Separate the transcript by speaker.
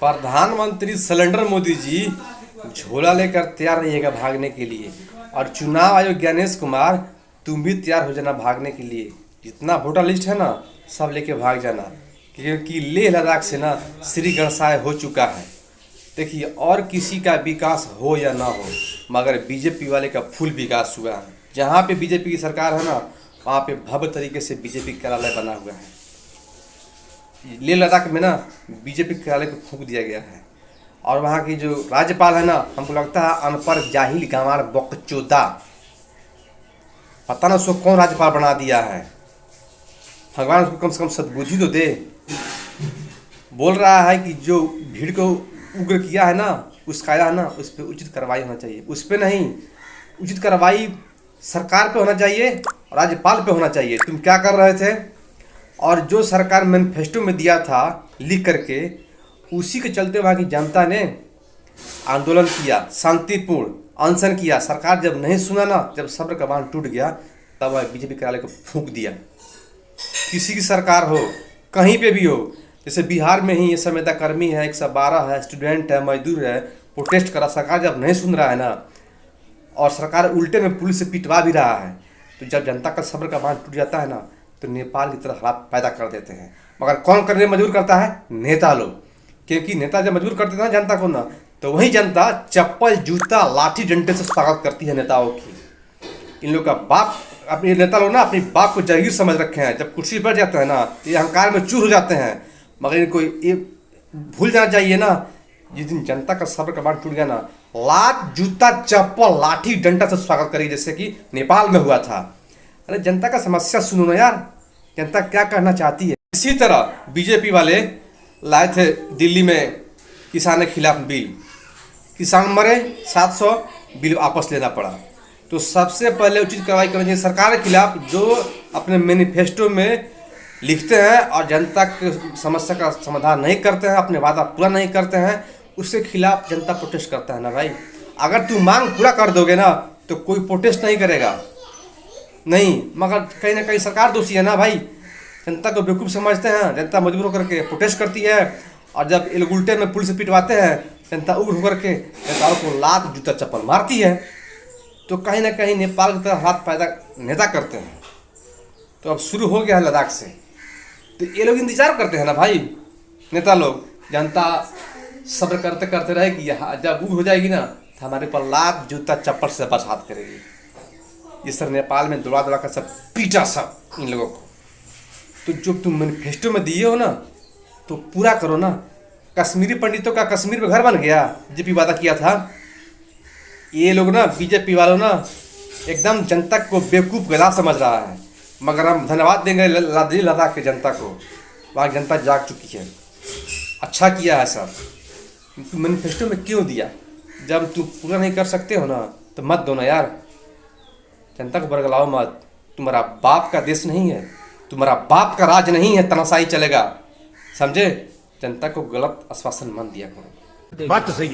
Speaker 1: प्रधानमंत्री सिलेंडर मोदी जी झोला लेकर तैयार रहिएगा भागने के लिए। और चुनाव आयोग ज्ञानेश कुमार, तुम भी तैयार हो जाना भागने के लिए। जितना वोटर लिस्ट है ना, सब लेके भाग जाना, क्योंकि लेह लद्दाख से ना श्री गणसाय हो चुका है। देखिए, और किसी का विकास हो या ना हो, मगर बीजेपी वाले का फुल विकास हुआ है। जहाँ पे बीजेपी की सरकार है ना, वहाँ पे भव्य तरीके से बीजेपी कार्यालय बना हुआ है। लेह लद्दाख में ना बीजेपी कार्यालय को फूंक दिया गया है। और वहाँ की जो राज्यपाल है ना, हमको लगता है अनपढ़ जाहिल गंवार बकचोदा, पता ना उसको कौन राज्यपाल बना दिया है। भगवान उसको कम से कम सद्बुद्धि तो दे। बोल रहा है कि जो भीड़ को उग्र किया है ना, उसका है ना, उस पर उचित कार्रवाई होना चाहिए। उस पर नहीं, उचित कार्रवाई सरकार पे होना चाहिए, राज्यपाल पे होना चाहिए। तुम क्या कर रहे थे? और जो सरकार मैनिफेस्टो में दिया था लिख करके, उसी के चलते वहाँ की जनता ने आंदोलन किया, शांतिपूर्ण अनशन किया। सरकार जब नहीं सुना ना, जब सब्र का बांध टूट गया, तब वह बीजेपी कार्यालय को फूंक दिया। किसी की सरकार हो, कहीं पे भी हो, जैसे बिहार में ही ये संविदा कर्मी है, 112 है, स्टूडेंट है, मजदूर है, प्रोटेस्ट करा। सरकार जब नहीं सुन रहा है ना, और सरकार उल्टे में पुलिस से पिटवा भी रहा है, तो जब जनता का सब्र का बांध टूट जाता है ना, तो नेपाल की तरह हालात पैदा कर देते हैं। मगर कौन करने मजबूर करता है? नेता लोग। क्योंकि नेता जब मजबूर करते हैं जनता को ना, तो वही जनता चप्पल जूता लाठी डंडे से स्वागत करती है नेताओं की। इन लोग का बाप, अपने नेता लोग ना अपनी बाप को जागीर समझ रखे हैं। जब कुर्सी पर जाते हैं ना, तो ये अहंकार में चूर हो जाते हैं। मगर इनको ये भूल जाना चाहिए ना, जिस दिन जनता का सब्र का बांध टूट गया ना, लात जूता चप्पल लाठी डंडा से स्वागत करेगी, जैसे कि नेपाल में हुआ था। अरे जनता का समस्या सुनो ना यार, जनता क्या कहना चाहती है। इसी तरह बीजेपी वाले लाए थे दिल्ली में किसान के खिलाफ बिल, किसान मरे 700, बिल वापस लेना पड़ा। तो सबसे पहले उचित कार्रवाई करनी चाहिए सरकार के खिलाफ, जो अपने मैनिफेस्टो में लिखते हैं और जनता की समस्या का समाधान नहीं करते हैं, अपने वादा पूरा नहीं करते हैं, उसके खिलाफ जनता प्रोटेस्ट करता है ना भाई। अगर तुम मांग पूरा कर दोगे ना, तो कोई प्रोटेस्ट नहीं करेगा, नहीं। मगर कहीं ना कहीं सरकार दोषी है ना भाई। जनता को बेवकूफ़ समझते हैं, जनता मजबूर होकर के प्रोटेस्ट करती है, और जब ये लोग उल्टे में पुलिस से पिटवाते हैं, जनता उग्र होकर के नेताओं को लात जूता चप्पल मारती है। तो कहीं ना कहीं नेपाल की तरह हाथ पैदा नेता करते हैं। तो अब शुरू हो गया है लद्दाख से, तो ये लोग इंतजार करते हैं ना भाई, नेता लोग। जनता सब्र करते करते रहेगी, जब उग्र हो जाएगी ना, तो हमारे पर लात जूता चप्पल से बरसात करेगी। ये सर नेपाल में दौड़ा दौड़ा कर सब पीटा सब इन लोगों को। तो जो तुम मैनिफेस्टो में दिए हो ना, तो पूरा करो ना। कश्मीरी पंडितों का कश्मीर में घर बन गया, बीजेपी वादा किया था। ये लोग ना, बीजेपी वालों ना, एकदम जनता को बेवकूफ़ गधा समझ रहा है। मगर हम धन्यवाद देंगे लद्दाख की जनता को, वहाँ जनता जाग चुकी है। अच्छा किया है सर। तुम मैनिफेस्टो में क्यों दिया? जब तुम पूरा नहीं कर सकते हो ना, तो मत दो ना यार। जनता को बरगलाओ मत। तुम्हारा बाप का देश नहीं है, तुम्हारा बाप का राज नहीं है, तनाशाही चलेगा, समझे? जनता को गलत आश्वासन मत दिया करो।
Speaker 2: बात तो सही है।